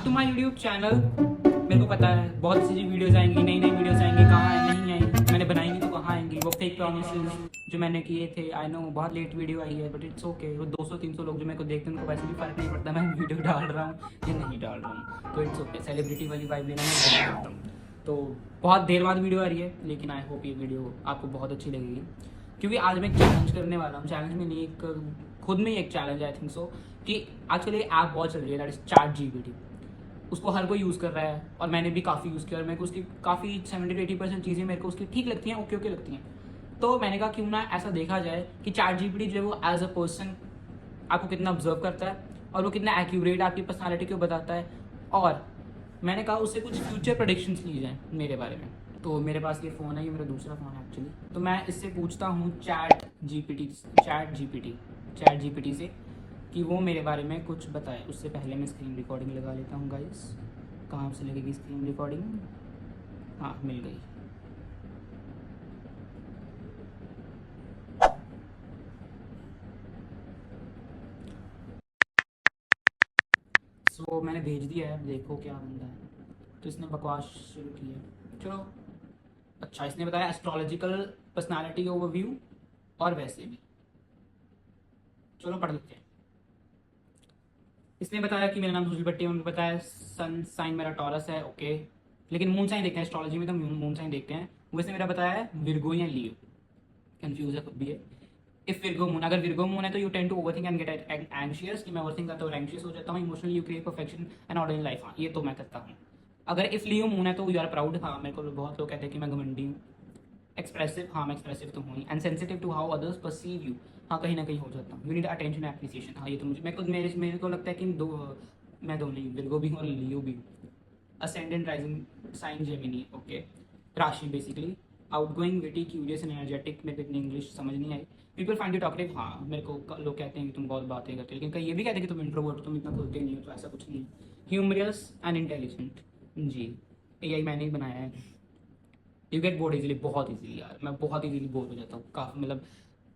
Back to my YouTube channel. मेरे को पता है बहुत सी वीडियोस आएंगी, नई नई वीडियोस आएंगी, कहाँ नहीं आएंगी, मैंने बनाई नहीं तो कहाँ आएंगी। वो फेक प्रॉमिसेस जो मैंने किए थे, आई नो बहुत लेट वीडियो आई है, बट इट्स ओके। वो 200-300 लोग जो मेरे को देखते हैं उनको वैसे भी फर्क नहीं पड़ता मैं वीडियो डाल रहा हूँ या नहीं डाल रहा हूँ, तो इट्स ओके। सेलिब्रिटी वाली वाइब लेना मैं बना सकता हूँ। तो बहुत देर बाद वीडियो आ रही है, लेकिन आई होप ये वीडियो आपको बहुत अच्छी लगेगी, क्योंकि आज मैं एक चैलेंज करने वाला हूँ। चैलेंज में नहीं, एक खुद में ही एक चैलेंज आई थिंक सो, कि आजकल ये ऐप बहुत चल रही है, दैट इज ChatGPT। उसको हर कोई यूज़ कर रहा है और मैंने भी काफ़ी यूज़ किया और मेरे को उसकी काफ़ी 70-80% चीज़ें मेरे को उसकी ठीक लगती हैं, ओके ओके लगती हैं। तो मैंने कहा क्यों ना ऐसा देखा जाए कि ChatGPT जो है वो एज अ पर्सन आपको कितना ऑब्जर्व करता है और वो कितना एक्यूरेट आपकी पर्सनालिटी को बताता है। और मैंने कहा उससे कुछ फ्यूचर प्रेडिक्शंस ली जाएँ मेरे बारे में। तो मेरे पास ये फ़ोन है, ये मेरा दूसरा फ़ोन है एक्चुअली। तो मैं इससे पूछता हूँ चैट जीपीटी से कि वो मेरे बारे में कुछ बताए। उससे पहले मैं स्क्रीन रिकॉर्डिंग लगा लेता हूँ गाइस। कहाँ से लगेगी स्क्रीन रिकॉर्डिंग? हाँ, मिल गई। सो मैंने भेज दिया है, देखो क्या बनता है। तो इसने बकवास शुरू की है, चलो। अच्छा, इसने बताया एस्ट्रोलॉजिकल पर्सनालिटी ओवरव्यू और वैसे भी, चलो पढ़ लेते हैं। इसने बताया कि मेरा नाम सुशील भट्टी है, उन्होंने बताया सन साइन मेरा टॉरस है, ओके। लेकिन मून साइन देखते हैं, एस्ट्रोलॉजी में तो मून साइन देखते हैं। वैसे मेरा बताया है विर्गो या लियो, कंफ्यूज है खुद भी है। इफ विर्गो मून, अगर विर्गो मून है तो you tend to overthink and get anxious, कि मैं ओवरथिंक करता हूँ, एंग्शियस हो जाता हूँ। Emotionally you create perfection and order in life, हाँ ये तो मैं करता हूँ। अगर इफ लियो मून है तो यू आर प्राउड, हाँ मेरे को बहुत लोग कहते हैं कि मैं घमंडी हूँ। एक्सप्रेसिव, हाँ मैं एक्सप्रेसिव तो हूँ ही। And sensitive to how others perceive you, हाँ कहीं ना कहीं हो जाता हूँ। यू नीड अटेंशन एप्रिसिएशन, हाँ ये तो मुझे मेरे को लगता है कि मैं दोनों ही, विर्गो भी हूँ और लियो भी हूँ। Ascendant rising sign Gemini, okay. राशि basically outgoing, witty, curious and energetic. मेरे को इतनी इंग्लिश समझ नहीं आई। पीपल फाइंड यू टॉकटिव, हाँ मेरे को लोग कहते हैं कि तुम बहुत बातें करते हो, लेकिन कई ये भी कहते हैं कि तुम इंट्रोवर्ट हो, तुम इतना खुलते नहीं हो, तो ऐसा कुछ नहीं है। ह्यूमरियस एंड इंटेलिजेंट, जी AI मैंने ही बनाया है। यू गेट बोर्ड इजीली, बहुत इजीली यार, मैं बहुत इजीली बोर हो जाता हूँ, काफ़ी मतलब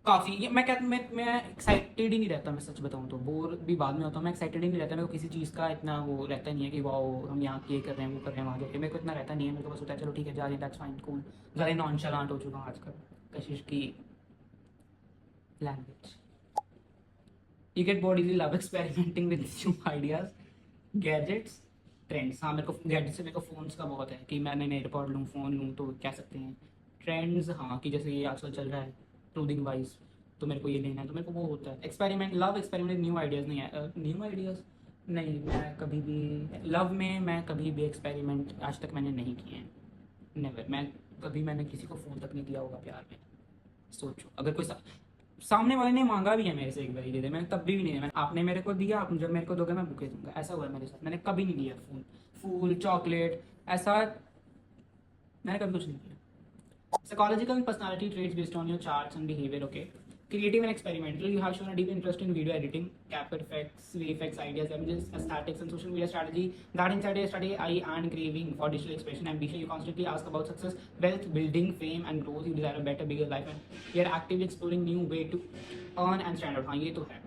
काफ़ी। ये मैं क्या मैं एक्साइटेड ही नहीं रहता, मैं सच बताऊँ तो। बोर भी बाद में होता हूँ, मैं एक्साइटेड ही नहीं रहता। मेरे को किसी चीज़ का इतना वो रहता नहीं है कि वाओ हम यहाँ ये कर रहे हैं, वो कर रहे हैं, वहाँ जाके मेरे को इतना रहता नहीं है। मेरे को बस होता है चलो ठीक है जा रहे हैं, दैट्स फाइन, कूल। ज़्यादा नॉनशलांट हो चुका हूँ आजकल, कशिश की language. You get bored easily, love experimenting with new ideas, gadgets, trends. हाँ मेरे को गैजेट से मेरे को फ़ोन्स का बहुत है कि मैं नए एयरपॉड लूँ, फ़ोन लूँ, तो कह सकते हैं ट्रेंड्स। हाँ कि जैसे ये आजकल चल रहा है क्लोथिंग वाइज, तो मेरे को ये लेना है, तो मेरे को वो होता है। Experiment, love experiment, new ideas नहीं है, न्यू आइडियाज़ नहीं। मैं कभी भी लव में, मैं कभी भी एक्सपेरिमेंट आज तक मैंने नहीं किए हैं, नेवर। मैंने किसी को फ़ोन तक नहीं दिया होगा प्यार में। सोचो अगर कोई सामने वाले ने मांगा भी है मेरे से एक बार दे दे, मैंने तब भी नहीं दिया। आपने मेरे को दिया, आप जब मेरे को दोगे मैं बुके दूंगा, ऐसा हुआ है मेरे साथ। मैंने कभी नहीं दिया फ़ोन, फूल, चॉकलेट, ऐसा मैंने कभी कुछ नहीं किया। Psychological and personality traits based on your charts and behavior, okay. Creative and experimental, you have shown a deep interest in video editing, capture effects, VFX, ideas, images, aesthetics, and social media strategy. That inside a study eye and craving for digital expression, ambition. You constantly ask about success, wealth, building, fame, and growth. You desire a better, bigger life, and you're actively exploring new way to earn and stand out. हाँ ये तो है.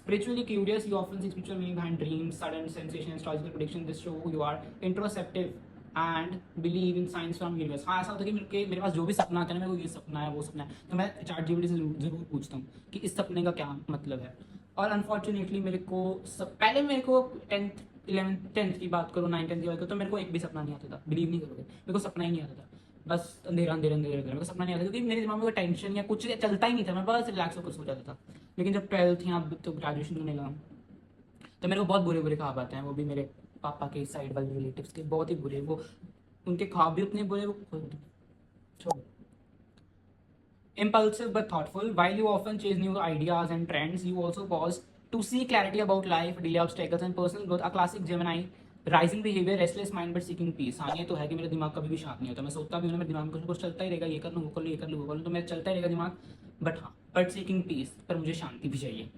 Spiritually curious, you often see spiritual meaning behind dreams, sudden sensation, astrological prediction. This show you are introspective and believe in science from universe. हाँ ऐसा होता है कि मेरे पास जो भी सपना आता है ना, मेरे को ये सपना है वो सपना है, तो मैं ChatGPT से ज़रूर पूछता हूँ कि इस सपने का क्या मतलब है। और अनफॉर्चुनेटली मेरे को पहले मेरे को 10th की बात करो, 9th 10th की बात करो, तो मेरे को एक भी सपना नहीं आता था। बिलीव नहीं करोगे, मेरे को सपना ही नहीं आता था। बस अंधेरा अंधेरा अंधेरा अंधेरा, मेरे को सपना नहीं आता था, क्योंकि मेरे दिमाग में कोई टेंशन या कुछ चलता ही नहीं था। मैं बस रिलैक्स होकर सो जाता था। लेकिन जब 12th या तो ग्रेजुएशन होने लगा, तो मेरे को बहुत बुरे बुरे ख्वाब आते हैं, वो भी मेरे पापा के साइड वाले रिलेटिव्स के, बहुत ही बुरे। वो उनके ख्वाब भी उतने बुरे, वो खुद छोड़ो। Impulsive but thoughtful, while you often chase new ideas and trends, you also pause to see clarity about life, delay obstacles and personal growth. A classic Gemini, rising behavior, restless mind but seeking peace. हाँ ये तो है कि मेरा दिमाग कभी भी शांत नहीं होता। मैं सोचता भी हूँ ना, मेरे दिमाग में कुछ कुछ चलता ही रहेगा, ये कर लूँ वो कर लूँ, ये कर लूँ वो कर लूँ, तो मेरा चलता ही रहेगा दिमाग। बट हाँ, बट सीकिंग पीस, पर मुझे शांति भी चाहिए।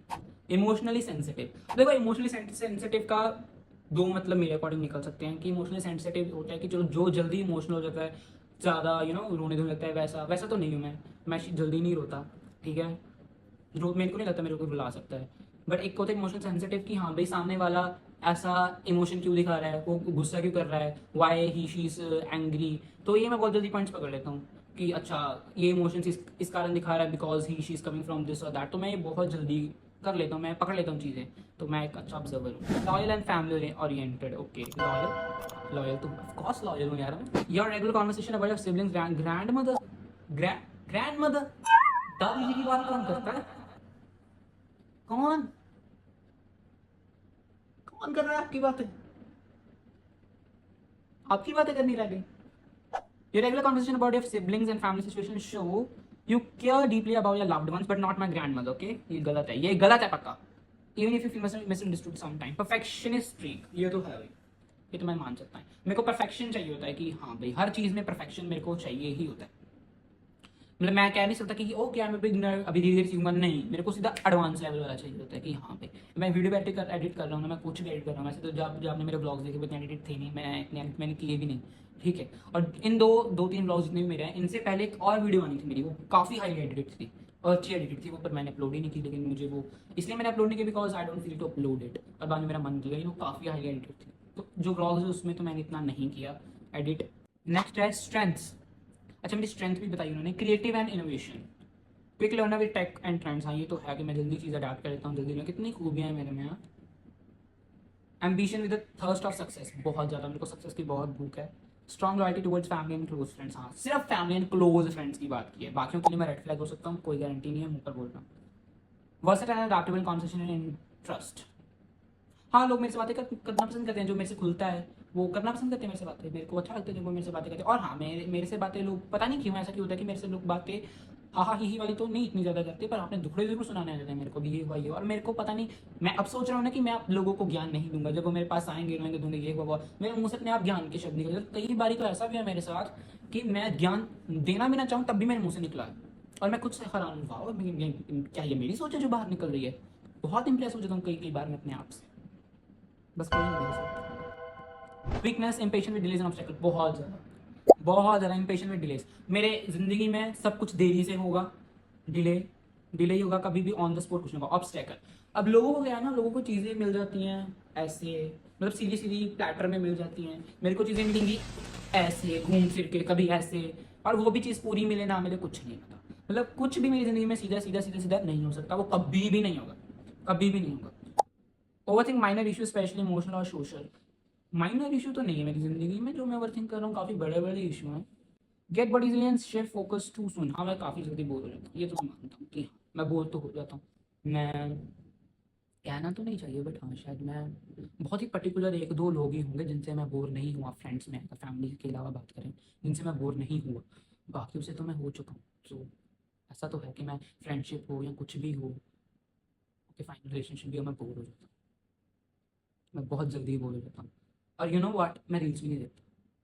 इमोशनली सेंसिटिव, देखो इमोशनली सेंसिटिव का दो मतलब मेरे अकॉर्डिंग निकल सकते हैं। कि इमोशनली सेंसिटिव होता है कि चलो जो जल्दी इमोशनल हो जाता है, ज़्यादा रोने धोने लगता है, वैसा वैसा तो नहीं हूँ मैं जल्दी नहीं रोता, ठीक है। रो मेरे को नहीं लगता मेरे को रुला सकता है। बट एक होता है इमोशनल सेंसिटिव कि हाँ भाई सामने वाला ऐसा इमोशन क्यों दिखा रहा है, वो गुस्सा क्यों कर रहा है, why he she is angry. तो ये मैं बहुत जल्दी पॉइंट्स पकड़ लेता हूँ कि अच्छा ये इमोशंस इस कारण दिखा रहा है because he she is coming from this और दैट। तो मैं ये बहुत जल्दी कर लेता हूँ, मैं पकड़ लेता हूँ चीज़ें। तो मैं एक अच्छा ऑब्जर्वर हूँ। Loyal and family oriented, okay loyal, loyal तो ऑफ कोर्स लॉयल हूँ यार मैं। Your regular conversation about your siblings, grand mother, grand mother, दादी जी की बात कौन करता है? कौन कौन कर रहा है आपकी बातें? आपकी बातें करनी रह गई। Your regular conversation about your siblings and family situation show you care deeply about your loved ones, but not my grandmother. Okay, ये गलत है, ये गलत है पक्का। Even if you feel misunderstood sometime, perfectionist streak, ये तो है भाई, ये तो मैं मान सकता हूँ। मेरे को perfection चाहिए होता है कि हाँ भाई हर चीज़ में perfection मेरे को चाहिए ही होता है। मतलब मैं कह नहीं सकता कि ओके आई एम बिगिनर, अभी धीरे धीरे सीखूंगा, नहीं, मेरे को सीधा एडवांस लेवल वाला चाहिए होता है कि हाँ भाई मैं वीडियो एडिट कर रहा हूँ ना, मैं कुछ भी एडिट कर रहा हूँ। वैसे तो जब जब आपने मेरे ब्लॉग्स देखे इतने एडिटेड थे नहीं, मैंने किए भी नहीं, ठीक है। और इन दो तीन ब्लॉग्स जितने भी मेरे हैं, इनसे पहले एक और वीडियो बनी थी मेरी, वो काफ़ी हाईली एडिटेड थी और अच्छी एडिटेड थी वो, पर मैंने अपलोड ही नहीं की। लेकिन मुझे वो इसलिए मैंने अपलोड नहीं किया because I don't feel to upload it, और बाद में मेरा मन किया, वो काफ़ी हाईली एडिटेड थी। तो जो ब्लॉग्स है उसमें तो मैंने इतना नहीं किया एडिट। नेक्स्ट है स्ट्रेंथ्स। अच्छा मेरी स्ट्रेंथ भी बताई उन्होंने, creative and innovation, quick learner with tech and trends. हाँ ये तो है कि मैं जल्दी चीज़ अडाप्ट कर लेता हूँ जल्दी में, कितनी खूबियाँ हैं मेरे में यहाँ। Ambition with the thirst of success, बहुत ज़्यादा मेरे को सक्सेस की बहुत भूख है। Strong loyalty towards family and close friends, हाँ सिर्फ फैमिली एंड क्लोज फ्रेंड्स की बात की है, बाकियों के लिए मैं रेड फ्लैग हो सकता हूँ, कोई गारंटी नहीं है, मुँह पर बोल रहा हूँ। Versatile and adaptable conversation and trust, हाँ लोग मेरे से बातें करना पसंद करते हैं, जो मेरे से खुलता है वो करना पसंद करते हैं मेरे से बातें, मेरे को अच्छा लगता है जब वो मेरे से बातें करते हैं। और हाँ मेरे से बातें लोग, पता नहीं क्यों ऐसा क्यों होता है कि मेरे से लोग बातें हाँ हाँ ही वाली तो नहीं इतनी ज़्यादा करते, पर आपने दुखड़े ज़रूर सुनाने आ जाते हैं मेरे को भी, ये हुआ ये। और मेरे को पता नहीं, मैं अब सोच रहा हूँ ना कि मैं आप लोगों को ज्ञान नहीं दूंगा, जब वो मेरे पास आएंगे रोएंगे दूंगे ये हुआ वो, मेरे मुँह से अपने आप ज्ञान के शब्द निकले। कई बार तो ऐसा भी है मेरे साथ कि मैं ज्ञान देना भी ना चाहूँ तब भी मेरे मुँह से निकला है, और मैं खुद से हैरान हूँ, वाह क्या ये मेरी सोच है जो बाहर निकल रही है। बहुत इंप्रेस हो जाता हूँ कई बार मैं अपने आप से, बस कोई नहीं मेरे साथ। Weakness, impatient with delays and obstacle, बहुत ज़्यादा इम्पेशेंट विद डिलेज। मेरे ज़िंदगी में सब कुछ देरी से होगा, डिले डिले ही होगा, कभी भी ऑन द स्पॉट कुछ नहीं होगा। ऑब्स्टेकल, अब लोगों को क्या है ना, लोगों को चीज़ें मिल जाती हैं ऐसे, मतलब सीधी सीधी प्लेटर में मिल जाती हैं, मेरे को चीज़ें मिलेंगी ऐसे घूम फिर के, कभी ऐसे, और वो भी चीज़ पूरी मिले ना मिले कुछ नहीं पता। मतलब कुछ भी मेरी ज़िंदगी में सीधा सीधा सीधा सीधा नहीं हो सकता, वो कभी भी नहीं होगा, कभी भी नहीं होगा। Overthink minor issue specially emotional और सोशल, माइनर इशू तो नहीं है मेरी जिंदगी में जो मैं ओवरथिंक कर रहा हूँ, काफ़ी बड़े बड़े इशू हैं। Get body reliance, shift focus to सुन, हाँ मैं काफ़ी जल्दी बोर हो जाता हूँ, ये तो मैं मानता हूँ कि हाँ मैं बोर तो हो जाता हूँ। मैं कहना तो नहीं चाहिए बट हाँ शायद मैं बहुत ही पर्टिकुलर एक दो लोग ही होंगे जिनसे मैं बोर नहीं हुआ, फ्रेंड्स में, फैमिली के अलावा बात करें, जिनसे मैं बोर नहीं हुआ, बाकियों से तो मैं हो चुका हूँ। तो ऐसा तो है कि मैं फ्रेंडशिप हो या कुछ भी हो, ओके फाइन रिलेशनशिप भी हो, मैं बोर हो जाता हूँ, मैं बहुत जल्दी बोर हो जाता हूँ। और यू नो व्हाट, मैं रील्स भी नहीं देखता,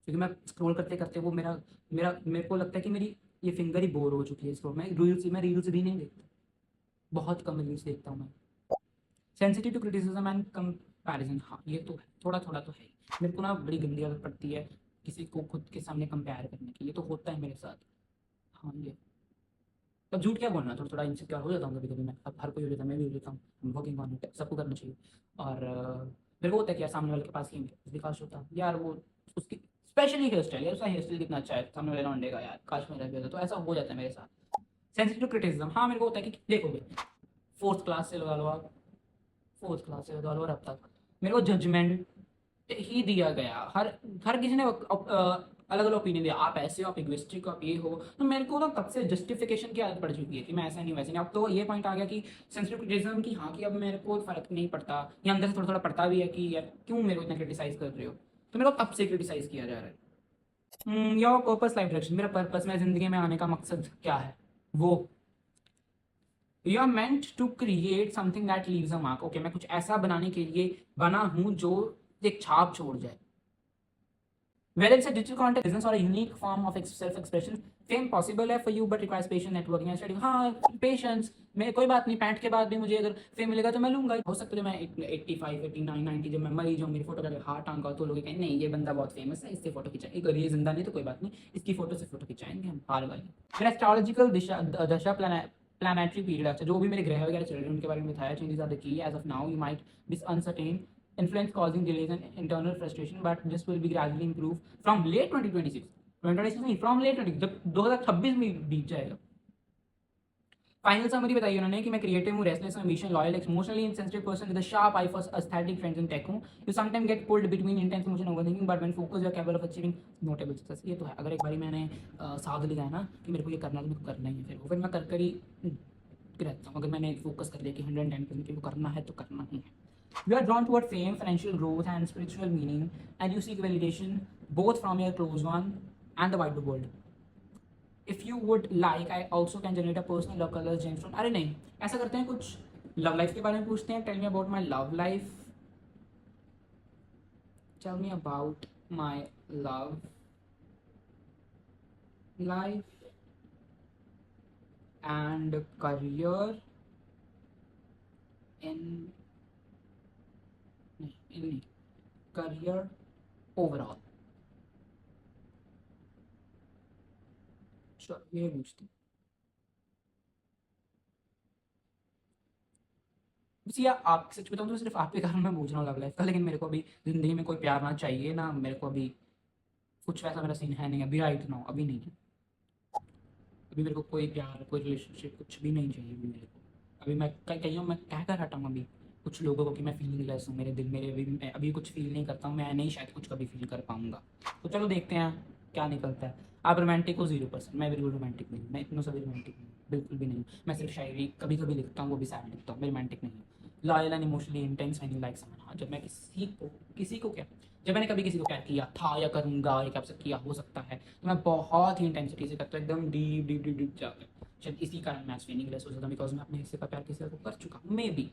क्योंकि मैं स्क्रॉल करते करते वो मेरा मेरा मेरे को लगता है कि मेरी ये फिंगर ही बोर हो चुकी है स्क्रॉल में, रील्स भी नहीं देखता, बहुत कम रील्स देखता हूँ मैं। Sensitive to criticism and comparison, हाँ ये तो है, थोड़ा थोड़ा तो है। मेरे को ना बड़ी गंदी आदत पड़ती है किसी को खुद के सामने कंपेयर करने की, ये तो होता है मेरे साथ। हाँ ये, तब झूठ क्या बोलना, थोड़ा थोड़ा इनसिक्योर हो जाता हूँ कभी कभी मैं, अब हर कोई हो जाता है, मैं भी हो जाता हूँ, वर्किंग ऑन इट, सबको करना चाहिए। और मेरे को होता है कि यार सामने वाले के पास ही विकास होता यार, वो उसकी स्पेशली हेयर स्टाइल, यार उसका हेयर स्टाइल कितना अच्छा है, सामने वाले लौंडे का, यार काश मेरा भी होता, तो ऐसा हो जाता है मेरे साथ। सेंसिटिव क्रिटिसिज्म, हाँ मेरे को होता है कि देखो भाई फोर्थ क्लास से लगा लो आप, फोर्थ क्लास से लगा लो और अब तक मेरे को जजमेंट ही दिया गया, हर हर किसी ने अलग अलग ओपिनियन दिया, आप ऐसे हो, आप इग्विस्टिक हो, आप ये हो। तो मेरे को ना तब से जस्टिफिकेशन की आदत पड़ चुकी है कि मैं ऐसा नहीं वैसे नहीं। अब तो ये पॉइंट आ गया कि सेंसिटिव क्रिटिसिज्म की, हाँ कि अब मेरे को फर्क नहीं पड़ता, या अंदर से थोड़ा थोड़ा पड़ता भी है कि यार क्यों मेरे को इतना क्रिटिसाइज कर रहे हो, तो मेरे को अब से क्रिटिसाइज किया जा रहा है। योर पर्पस लाइफ डायरेक्शन, मेरा पर्पस में ज़िंदगी में आने का मकसद क्या है, वो you are meant to create something that leaves a mark, okay मैं कुछ ऐसा बनाने के लिए बना हूँ जो एक छाप छोड़ जाए। Whether it's a digital content business or a unique form of self-expression, fame possible है for you but requires patient networking and studying। हाँ patience, मैं कोई बात नहीं, 65 के बाद भी मुझे अगर फेम मिलेगा तो मैं लूंगा। हो सकता है मैं 85 89 90 जब मैं मरी जाऊँ, मेरी फोटो का हाथ टांगा तो लोग कहें नहीं ये बंदा बहुत फेमस है, इससे फोटो खिंचाएंगे, अगर ये जिंदा नहीं तो कोई बात नहीं, इसकी फोटो से फोटो खिंचाएंगे हम, हार गए। मेरा एस्ट्रोलॉजिकल दिशा दशा प्लानेटरी पीरियड, अच्छा जो भी मेरे ग्रह वगैरह चल रहे हैं उनके बारे में बताया। Changes are the key edge of now, you might be uncertain influence causing delays and internal frustration, but this will be gradually improve from late 2026, 2026 नहीं, from late 20, जब 2026 में बीत जाएगा। फाइनल समरी बताइए उन्होंने कि मैं क्रिएटिव हूँ, restless, ambitious, loyal, emotionally insensitive person with a sharp eye for aesthetic trends in tech हूँ। You sometime get pulled between intense emotion overthinking, but when focus you are capable of achieving notable success. ये तो है, अगर एक बारी मैंने साध लिया है ना कि मेरे को ये करना है तो मेरे को करना ही है, फिर मैं कर ही रहता हूँ। अगर मैंने फोकस कर लिया कि 110% को करना है तो करना ही है। You are drawn toward fame, financial growth, and spiritual meaning, and you seek validation both from your close one and the wider world. If you would like, I also can generate a personal love colors gemstone. अरे नहीं, ऐसा करते हैं, कुछ love life के बारे में पूछते हैं। Tell me about my love life, tell me about my love life and career in नहीं, करियर ओवरऑल। चलो ये पूछते हैं। बस ये आप सच बताऊँ तो सिर्फ आपके कारण मैं पूछ रहा हूँ लव लाइफ का, लेकिन मेरे को अभी जिंदगी में कोई प्यार ना चाहिए ना, मेरे को अभी कुछ वैसा मेरा सीन है नहीं अभी, राइट नाउ अभी नहीं है। अभी मेरे को कोई प्यार, कोई रिलेशनशिप, कुछ भी नहीं चाहिए अभी मेरे को। अभी मैं कहीं मैं कह कर हटा हूँ अभी कुछ लोगों को कि मैं फीलिंग लेस हूँ, मेरे दिल मेरे अभी मैं अभी कुछ फील नहीं करता हूँ, मैं नहीं शायद कुछ कभी फील कर पाऊँगा। तो चलो देखते हैं क्या निकलता है। आप रोमांटिक हो 0%, मैं बिल्कुल रोमांटिक नहीं हूँ, मैं इतना सभी रोमांटिक नहीं हूँ, बिल्कुल भी नहीं। मैं सिर्फ शायरी कभी कभी लिखता हूँ, वो भी सैड लिखता हूँ, मैं रोमांटिक नहीं हूँ। Loyal and emotionally intense when you like someone. हाँ, जब मैं किसी को क्या, जब मैंने कभी किसी को प्यार किया था या करूँगा या क्या किया हो सकता है, तो मैं बहुत ही इंटेंसिटी से करता हूँ, एकदम डीप डीप डीप डीप जाकर। शायद इसी कारण मैं फीलिंग लेस हो जाता हूँ, बिकॉज मैं अपने हिस्से का प्यार किसी को कर चुका हूँ। May be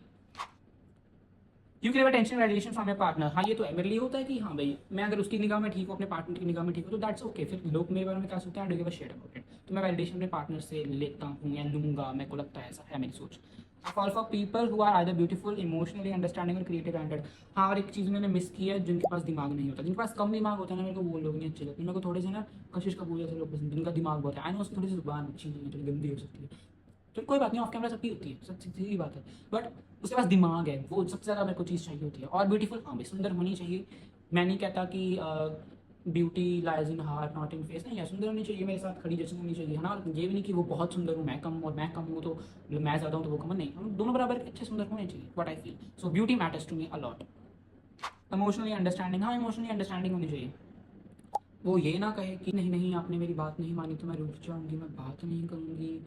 you crave attention validation from your partner. हाँ ये तो है, मेरे लिए होता है कि हाँ भाई मैं अगर उसकी निगाह में ठीक हूँ, अपने पार्टनर की निगाह में ठीक हूँ, तो दैट्स ओके। फिर लोग मेरे बारे में क्या सोचते हैं, I don't give a shit about it. तो मैं वैलिडेशन अपने पार्टनर से लेता हूँ या लूँगा, मेरे को लगता है ऐसा है मेरी सोच। Fall for people who are either beautiful, emotionally understanding और क्रिएटिव एंडेड। हाँ, और एक चीज़ मैंने मिस की है, जिनके पास दिमाग नहीं होता, जिनके पास कम दिमाग होता है ना, मेरे को वो लोग नहीं अच्छे लगते। मेरे को थोड़े से ना कशिश कपूर जैसे लोग पसंद, जिनका दिमाग बहुत है। आई नो उसकी थोड़ी सी जुबान अच्छी नहीं है, थोड़ी गंदी हो सकती है, तो कोई बात नहीं, ऑफ कैमरा सबकी होती है, सब सीधी बात है। बट उसके पास दिमाग है, वो सबसे ज़्यादा मेरे को चीज़ चाहिए होती है। और ब्यूटीफुल, हाँ भाई सुंदर होनी चाहिए। मैं नहीं कहता कि beauty lies in heart not in face, नहीं है, सुंदर होनी चाहिए, मेरे साथ खड़ी जैसी होनी चाहिए, है ना। और ये भी नहीं कि वो बहुत सुंदर हूँ मैं कम, और मैं कम हूँ तो मैं ज़्यादा हूँ तो वो कम, नहीं, हम दोनों बराबर अच्छे सुंदर होने चाहिए, what I feel. So beauty matters to me a lot. Emotionally understanding, हाँ इमोशनली अंडरस्टैंडिंग होनी चाहिए। वो ये ना कहे कि नहीं नहीं आपने मेरी बात नहीं मानी तो मैं रुक जाऊँगी, मैं बात नहीं करूँगी,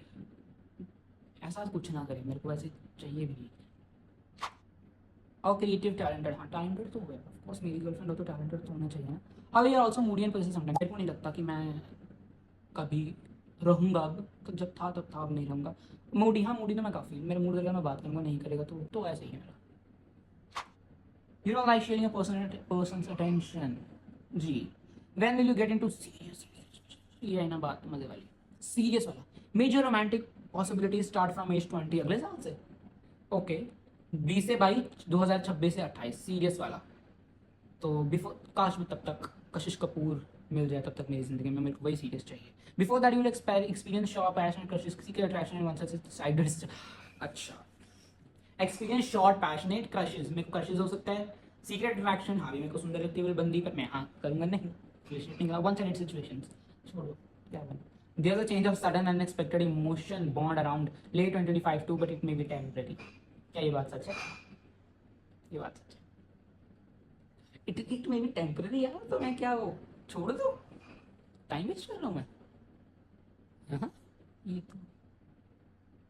ऐसा कुछ ना करे, मेरे को ऐसे चाहिए भी नहीं। और क्रिएटिव टैलेंटेड, हाँ टैलेंटेड तो है ऑफ कोर्स, मेरी गर्लफ्रेंड हो तो टैलेंटेड तो होना चाहिए ना। हाँ, ये also Moody and person sometime. मेरे को नहीं लगता कि मैं कभी रहूँगा, अब जब था तब था, अब नहीं रहूँगा। मूडी, हाँ मूडी तो मैं काफ़ी, मेरा मूड करेगा मैं बात करूँगा, नहीं करेगा तो ऐसे ही है मेरा। You know like sharing person's attention. जी, when will you get into serious, ये है ना बात मजे वाली, सीरियस वाला। Major romantic possibility start from age 20, अगले साल से। ओके, 20 से 22, 2026 से 28, सीरियस वाला। तो बिफोर, काश में तब तक कशिश कपूर मिल जाए, तब तक मेरी जिंदगी में, मेरे को वही सीरियस चाहिए। Before that you will experience short passionate crushes, किसी के अट्रैक्शन वन साइडेड। अच्छा, एक्सपीरियंस शॉर्ट पैशनेट क्रशेस, मेरे को क्रशेस हो सकता है। सीक्रेट अट्रैक्शन, हाँ भी मेरे को सुंदर लगती है बंदी, पर मैं हाँ करूँगा नहीं, रिलेशनशिप वन साइडेड सिचुएशंस छोड़ो, क्या बना। There's a change of sudden unexpected emotion bond around late 2025 too, but it may be temporary। क्या ये बात सच है? ये बात सच है। इट मे बी टेम्पररी यार, तो मैं क्या वो छोड़ दूँ, टाइम वेस्ट कर रहा हूँ मैं। हाँ, ये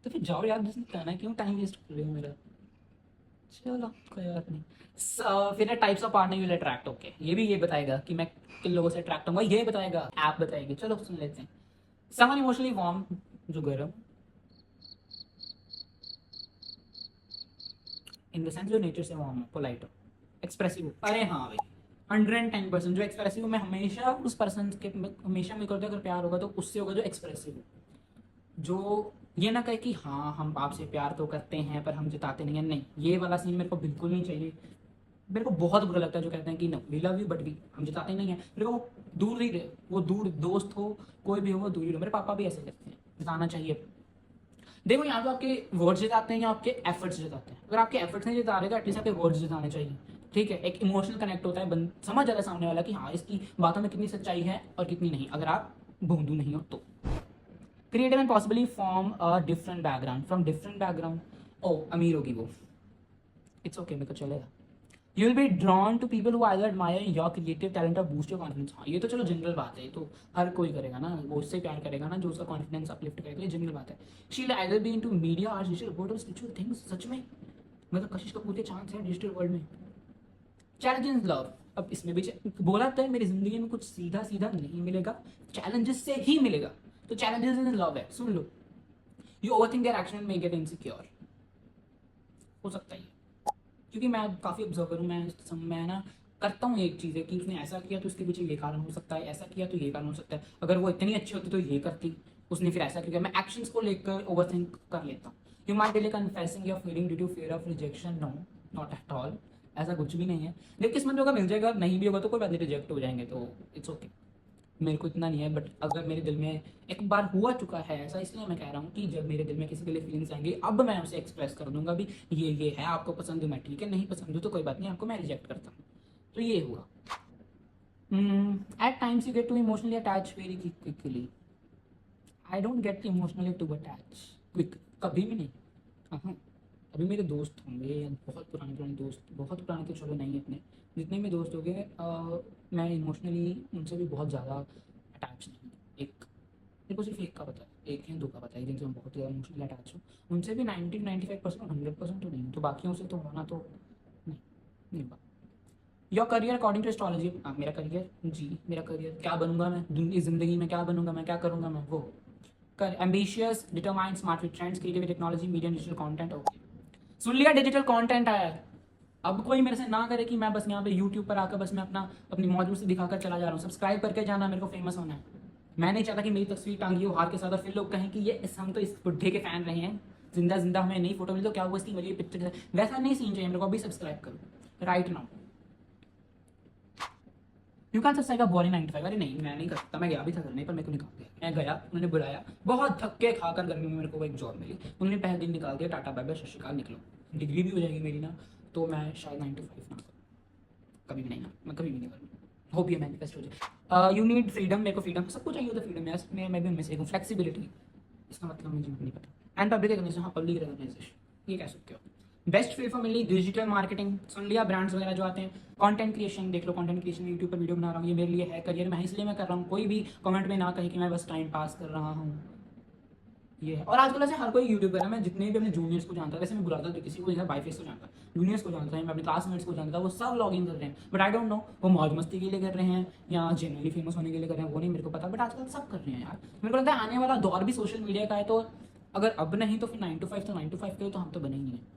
तो फिर जाओ यार, जिसने कहना है क्यों टाइम वेस्ट कर रहे हो मेरा। चलो कोई बात नहीं। फिर types of partner will attract, okay, ये भी ये बताएगा कि मैं किन लोगों से अट्रैक्ट होऊंगा, ये बताएगा, ऐप बताएगी। चलो सुन लेते हैं। समवन इमोशनली वार्म, जो गर्म, इन द सेंस जो नेचर से वार्म है, पोलाइट हो, एक्सप्रेसिव हो। अरे हाँ भाई, 110%। जो एक्सप्रेसिव हो, मैं हमेशा उस पर्सन के, हमेशा मेरे को लगता है अगर प्यार होगा तो उससे होगा जो एक्सप्रेसिव हो, जो ये ना कहे कि हाँ हम आपसे प्यार तो करते हैं पर हम जताते नहीं हैं, नहीं, ये वाला सीन मेरे को बिल्कुल नहीं चाहिए। मेरे को बहुत बुरा लगता है जो कहते हैं कि no we love you but we, हम जताते नहीं हैं। मेरे को वो दूर ही रहे, वो दूर दोस्त हो कोई भी हो, वो दूर ही रहो। मेरे पापा भी ऐसे कहते हैं, जताना चाहिए। देखो यहाँ तो आपके वर्ड्स जिताते हैं या आपके एफर्ट्स जिताते हैं। अगर आपके एफर्ट्स नहीं जिता रहे तो एटलीस्ट आपके वर्ड्स जिताने चाहिए। ठीक है, एक इमोशनल कनेक्ट होता है, समझ जाता है सामने वाला कि हाँ इसकी बातों में कितनी सच्चाई है और कितनी नहीं, अगर आप भोंदू नहीं हो तो। Creative and possibly form a different background from different background. ओ अमीर होगी वो, इट्स ओके, मेरे को चलेगा। You will be drawn to people who either admire your creative talent और बूस्ट योर कॉन्फिडेंस। हाँ ये तो चलो जनरल बात है, ये तो हर कोई करेगा ना, वो उससे प्यार करेगा ना जो उसका कॉन्फिडेंस अपलिफ्ट करेगा, ये जनरल बात है। She will either be into media arts digital world और स्पिरिचुअल थिंग्स। सच में मतलब कशिश कपूर के चांस है डिजिटल वर्ल्ड में। चैलेंजेस लव, अब इसमें भी बोला तो है मेरी जिंदगी में कुछ सीधा सीधा नहीं मिलेगा, चैलेंजेस से ही मिलेगा। तो चैलेंजेस इन लव है, सुन लो। You overthink their action may get insecure, हो सकता है, क्योंकि मैं काफ़ी ऑब्जर्वर हूँ। मैं ना करता हूँ एक चीज़ है कि उसने ऐसा किया तो उसके पीछे ये कारण हो सकता है, ऐसा किया तो ये कारण हो सकता है, अगर वो इतनी अच्छी होती तो ये करती, उसने फिर ऐसा किया। मैं एक्शंस को लेकर ओवरथिंक कर लेता हूँ। You might delay confessing your feeling due to fear of rejection. No, not at all, ऐसा कुछ भी नहीं है। देखिए किस्मत में होगा मिल जाएगा, नहीं भी होगा तो कोई बात नहीं, रिजेक्ट हो जाएंगे तो इट्स ओके, मेरे को इतना नहीं है। बट अगर मेरे दिल में एक बार हुआ चुका है ऐसा, इसलिए मैं कह रहा हूँ कि जब मेरे दिल में किसी के लिए फीलिंग्स आएंगे अब मैं उसे एक्सप्रेस कर दूंगा भी ये है, आपको पसंद हो मैं ठीक है, नहीं पसंद हो तो कोई बात नहीं, आपको मैं रिजेक्ट करता हूँ। तो ये हुआ। At times you get to emotionally attach very quickly. I don't get emotionally to attach quick, कभी भी नहीं। हाँ, अभी मेरे दोस्त होंगे या बहुत पुराने दोस्त, बहुत पुराने तो चलो नहीं अपने, जितने भी दोस्त हो गए मैं इमोशनली उनसे भी बहुत ज़्यादा अटैच नहीं हूँ। एक मेरे को सिर्फ एक का पता है, एक या दो का पता है जिनसे मैं बहुत ज़्यादा इमोशनली अटैच हूँ। उनसे भी 90-95% 100% तो नहीं हूँ, तो बाकियों से तो होना तो नहीं, नहीं होगा। Your career according to astrology. मेरा करियर, जी मेरा करियर क्या बनूंगा मैं, इस जिंदगी में क्या बनूंगा मैं, क्या करूंगा मैं, वो कर ambitious, determined, smart with trends, creative technology, media, digital content. Okay, सुन लिया, डिजिटल कंटेंट आया है। अब कोई मेरे से ना करे कि मैं बस यहाँ पे यूट्यूब पर आकर बस मैं अपनी मौज मस्ती दिखाकर चला जा रहा हूँ। सब्सक्राइब करके जाना, मेरे को फेमस होना है। मैं नहीं चाहता कि मेरी तस्वीर टांगी हो हार के साथ और फिर लोग कहें कि ये हम तो इस बुढ़े के फैन रहे हैं, जिंदा जिंदा हमें नई फोटो मिली तो क्या हुआ इसकी मेरी पिक्चर। वैसा नहीं सीन चाहिए मेरे को, अभी सब्सक्राइब करो right now. You can subscribe a body 95। अरे नहीं मैं नहीं कर सकता, मैं गया भी था करने पर मेरे को निकाल दिया। मैं गया, उन्होंने बुलाया, बहुत थक्के खाकर गर्मी में मेरे को एक जॉब मिली, उन्होंने पहले दिन निकाल दिया, टाटा बाय बाय सत श्री अकाल निकलो। डिग्री भी हो जाएगी मेरी ना, तो मैं शायद 9 to 5 ना करूँ, कभी भी नहीं ना, मैं कभी भी नहीं करूँ। होप ये मैनिफेस्ट हो जाए। यू नीड फ्रीडम, मेरे को फ्रीडम सबको चाहिए होता है, फ्रीडम यार मैं भी उनमें से एक हूँ। फ्लेक्सिबिलिटी, इसका मतलब मुझे नहीं पता। एंड पब्लिक रिकॉग्निशन, हाँ पब्लिक रिकॉग्नाइजेशन ये कह सकते हो। Best field for mainly digital marketing, सुन लिया, ब्रांड्स वगैरह जो आते हैं। कंटेंट क्रिएशन देख लो, कंटेंट क्रिएशन यूट्यूब पर वीडियो बना रहा हूँ, ये मेरे लिए है करियर, मैं इसलिए मैं कर रहा हूँ। कोई भी कमेंट में ना कहे कि मैं बस टाइम पास कर रहा हूँ, ये है। और आजकल ऐसे हर कोई यूट्यूबर है, मैं जितने भी अपने जूनियर्स को जानता, वैसे मैं बुलाता तो किसी को जैसा बाई फेस को जानता, जूनियर्स को जानता है, मैं अपने क्लासमेट्स को जानता, वो सब लॉग इन कर रहे हैं। बट आई डोंट नो वो मौज मस्ती के लिए कर रहे हैं या जेनुअली फेमस होने के लिए कर रहे हैं, वो नहीं मेरे को पता। बट आजकल सब कर रहे हैं यार, मेरे को लगता है आने वाला दौर भी सोशल मीडिया का है। तो अगर अब नहीं तो फिर 9 to 5 तो 9 to 5 के तो हम तो बने ही नहीं है।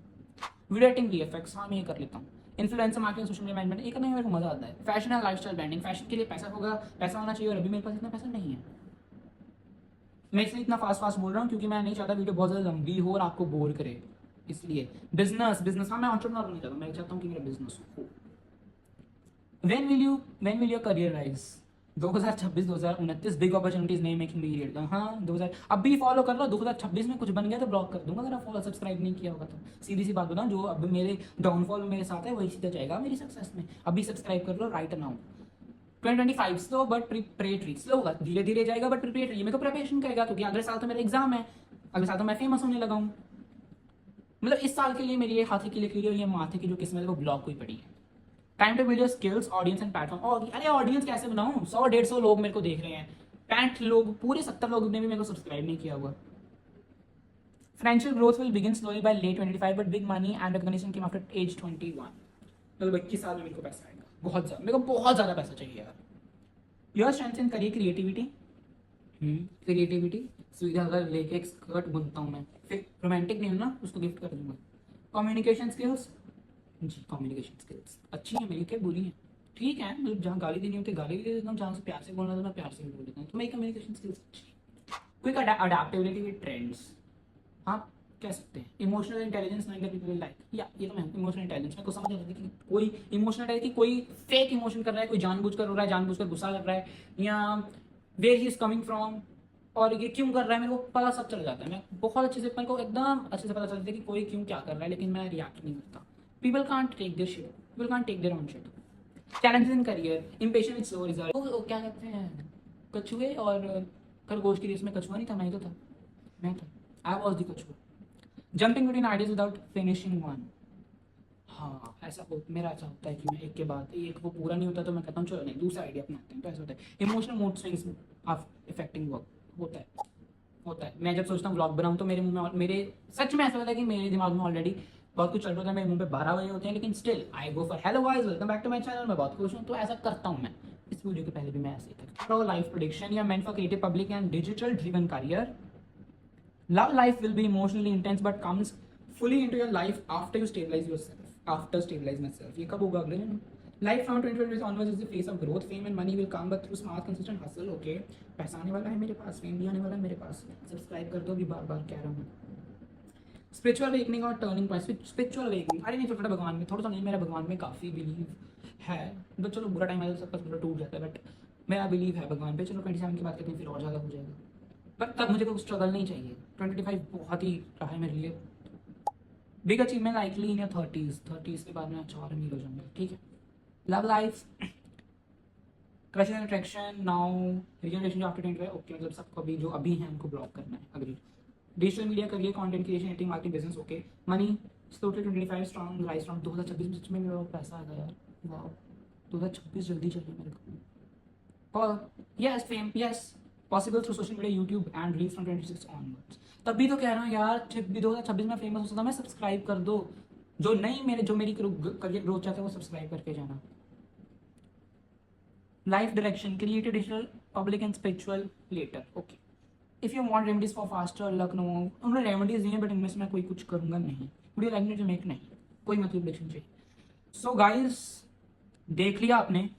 वीडियो एडिटिंग, वीएफएक्स, हाँ मैं ये कर लेता हूँ। Influencer marketing, social media management, ये करने में मेरे को मजा आता है। Fashion and lifestyle branding, fashion के लिए पैसा होगा, पैसा होना चाहिए, और अभी मेरे पास इतना पैसा नहीं है। मैं इसलिए इतना फास्ट बोल रहा हूँ क्योंकि मैं नहीं चाहता वीडियो बहुत ज़्यादा लंबी हो और आपको बोर करे, इसलिए। बिजनेस, हाँ मैं एंटरप्रेन्योर नहीं चाहता, मैं चाहता हूँ कि मेरा बिजनेस हो। When will your career rise? 2026-2029 big opportunities नहीं मेकिंग पीरियड। हाँ 2000 अब भी फॉलो कर लो, 2026 में कुछ बन गया तो ब्लॉक कर दूंगा, अगर आप फॉलो सब्सक्राइब नहीं किया होगा तो। सीधी सी बात बताऊँ, जो अब मेरे डाउनफॉल मेरे साथ है वही सीधा जाएगा मेरी सक्सेस में। अभी सब्सक्राइब कर लो right now. 2025 slow but preparatory, slow होगा, धीरे धीरे जाएगा बट प्रिपरेटरी, ये मेरे को प्रिपरेशन करेगा क्योंकि अगले साल तो मेरा एग्जाम है, अगले साल तो मैं फेमस होने लगा हूँ। मतलब इस साल के लिए मेरी ये हाथी की लकीर और ये माथे की जो किस्मत है वो ब्लॉक हुई पड़ी है। Time to build your skills, audience and platform. और अरे ऑडियंस कैसे बनाऊं, 100-150 लोग मेरे को देख रहे हैं, 65 लोग, पूरे 70 लोग ने भी मेरे को सब्सक्राइब नहीं किया हुआ। Financial growth will begin slowly by late 25 but big money and recognition came after age 21। मतलब 21 साल में मेरे को पैसा आएगा, बहुत ज़्यादा, मेरे को बहुत ज़्यादा पैसा चाहिए यार। Your strength in career, creativity सीधा अगर लेके एक स्कर्ट बुनता हूँ मैं, फिर रोमांटिक नहीं हूँ ना, उसको गिफ्ट कर दूंगा। कम्युनिकेशन स्किल्स, जी कम्युनिकेशन स्किल्स अच्छी है मेरी, क्या बुरी है, ठीक है, मतलब जहाँ गाली देनी होती है गाली भी दे देता हूँ, जहाँ से प्यार से बोलना तो मैं प्यार से भी बोल देता हूँ, तो मेरी कम्युनिकेशन स्किल्स अच्छी है। क्विक अडेप्टेबिलिटी विद ट्रेंड्स, हाँ कह सकते हैं। Emotional intelligence, nine that people like, या ये तो मैं इमोशनल इंटेलिजेंस में को समझ आता है कि कोई इमोशनल है कि कोई फेक इमोशन कर रहा है, कोई जानबूझकर हो रहा है, जानबूझकर गुस्सा कर रहा है, या where he is coming from, और ये क्यों कर रहा है मेरे को पता सब चल जाता है। मैं बहुत अच्छे से मेरे को एकदम अच्छे से पता चलता है कि कोई क्यों क्या कर रहा है, लेकिन मैं रिएक्ट नहीं करता। People can't take their shit, people can't take their own shit. Challenges in career, impatience with slow result. वो क्या कहते हैं, कछुए और खरगोश की रेस में कछुआ नहीं था, मैं ही तो था, मैं था, आई वॉज द कछुआ। Jumping between ideas without finishing one. हाँ ऐसा हो, मेरा ऐसा होता है कि मैं एक के बाद एक वो पूरा नहीं होता तो मैं कहता हूँ चलो नहीं दूसरा आइडिया अपनाते हैं, तो ऐसा होता है। Emotional mood swings of affecting work होता है, होता है। मैं जब सोचता हूँ व्लॉग बनाऊँ तो मेरे मुंह में मेरे सच में ऐसा होता है कि मेरे दिमाग में ऑलरेडी बहुत कुछ चल रहा होता है, मेरे मुंह पे 12 बजे होते हैं, लेकिन still I go for hello guys welcome back to my channel. मैं बहुत खुश हूँ, तो ऐसा करता हूँ मैं। इस वीडियो के पहले भी मैं ऐसे ही था। प्रो लाइफ प्रेडिक्शन या meant for creative public and digital driven career. Love life will be emotionally intense but comes fully into your life after you stabilize yourself. After stabilize myself. ये कब होगा अगले दिन? Life from 2020 onwards is the phase of growth. Fame and money will come but through smart, consistent hustle. Okay. पैसा आने वाला है मेरे पास, फेम भी आने वाला है मेरे पास। सब्सक्राइब कर दो, भी बार बार कह रहा हूँ। स्पिरिचुअल अवेकनिंग और टर्निंग पॉइंट। स्पिरिचुअल अवेकनिंग, अरे नहीं थोड़ा भगवान में, थोड़ा सा नहीं, मेरा भगवान में काफ़ी बिलीव है। तो चलो बुरा टाइम आया तो सबका थोड़ा टूट जाता है, बट मेरा बिलीव है भगवान पे। चलो 27 की बात करते हैं, फिर और ज़्यादा हो जाएगा। पर तब मुझे कोई स्ट्रगल नहीं चाहिए। 25 बहुत ही रहा है मेरे लिए। Big achievement likely in your 30s के बाद मैं अच्छा और अमीर हो जाऊंगा। ठीक है। Love life, crush and attraction now, regeneration after 25। Okay, मतलब सबको अभी जो अभी हैं उनको ब्लॉक करना है। Agree. Digital media career, content creation, editing, marketing, business. Okay. Money slowly 25 strong rise from 2026 में सच में मेरे पास पैसा आ गया यार। वाह 2026 जल्दी चलिए मेरे को। और yes fame, yes possible through social media, YouTube and reels from 26 onwards. तभी तो कह रहा हूँ यार, 2026 में फेमस हो सकता मैं। सब्सक्राइब कर दो, जो नहीं मेरे जो मेरी करियर ग्रोथ चाहते हैं वो सब्सक्राइब करके जाना। Life direction, creative, digital, public and spiritual letter. Okay. If you want remedies for faster luck, no. उन्होंने रेमेडीज दी हैं बट इनमें से मैं कोई कुछ करूंगा नहीं। वीडियो लाइक टू मेक नहीं, कोई मतलब डायरेक्शन चाहिए। सो गाइस, देख लिया आपने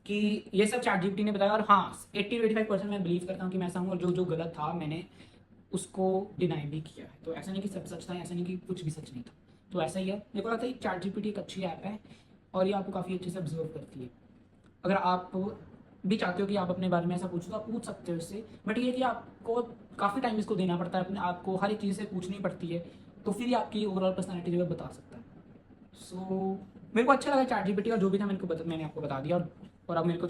कि ये सब चैट जीपीटी ने बताया। और हाँ 80-85% मैं बिलीव करता हूँ कि मैं ऐसा हूँ, और जो जो गलत था मैंने उसको डिनाई भी किया है। तो ऐसा नहीं कि सब सच था, ऐसा नहीं कि कुछ भी सच नहीं था। तो ऐसा ही है। मेरे को लगता है चैट जीपीटी एक अच्छी ऐप है और ये आपको काफ़ी अच्छे से ऑब्जर्व करती है। अगर आप भी चाहते हो कि आप अपने बारे में ऐसा पूछो तो आप पूछ सकते हो इससे, बट ये कि आपको काफ़ी टाइम इसको देना पड़ता है, अपने आपको हर एक चीज़ से पूछनी पड़ती है, तो फिर ये आपकी ओवरऑल पर्सनैलिटी जो है बता सकता है। सो मेरे को अच्छा लगा चैट जीपीटी, और जो भी था मैंने आपको बता दिया। और अब मेरे को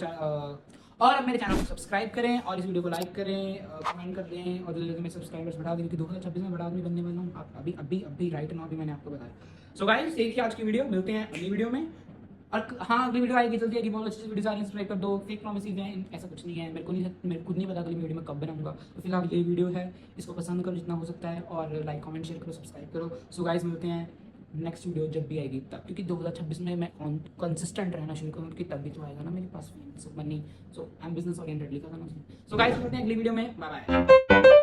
और अब मेरे चैनल को सब्सक्राइब करें और इस वीडियो को लाइक करें, कमेंट कर दें, और जल्दी जल्दी मैं सब्सक्राइबर्स बढ़ा दें, क्योंकि 2026 में बड़ा आदमी बनने वाला हूँ। आप अभी अभी अभी राइट नाउ भी मैंने आपको बताया। सो गाइस, देखिए आज की वीडियो, मिलते हैं अगली वीडियो में। और हाँ, अगली वीडियो आएगी जल्दी आएगी, बहुत अच्छी वीडियो आ रही है, सब्सक्राइब कर दो। फेक प्रॉमिसेस हैं, ऐसा कुछ नहीं है। मेरे खुद नहीं पता अगली वीडियो में कब बनाऊंगा। तो फिलहाल ये वीडियो है, इसको पसंद करो जितना हो सकता है, और लाइक कमेंट शेयर करो, सब्सक्राइब करो। सो गाइस, मिलते हैं नेक्स्ट वीडियो जब भी आएगी तब, क्योंकि 2026 में मैं कंसिस्टेंट रहना शुरू करूँ, क्योंकि तब भी तो आएगा ना मेरे पास money. So I am business oriented लिखा था ना उसमें। सो गाइस, मिलते हैं अगली वीडियो में, बाय बाय।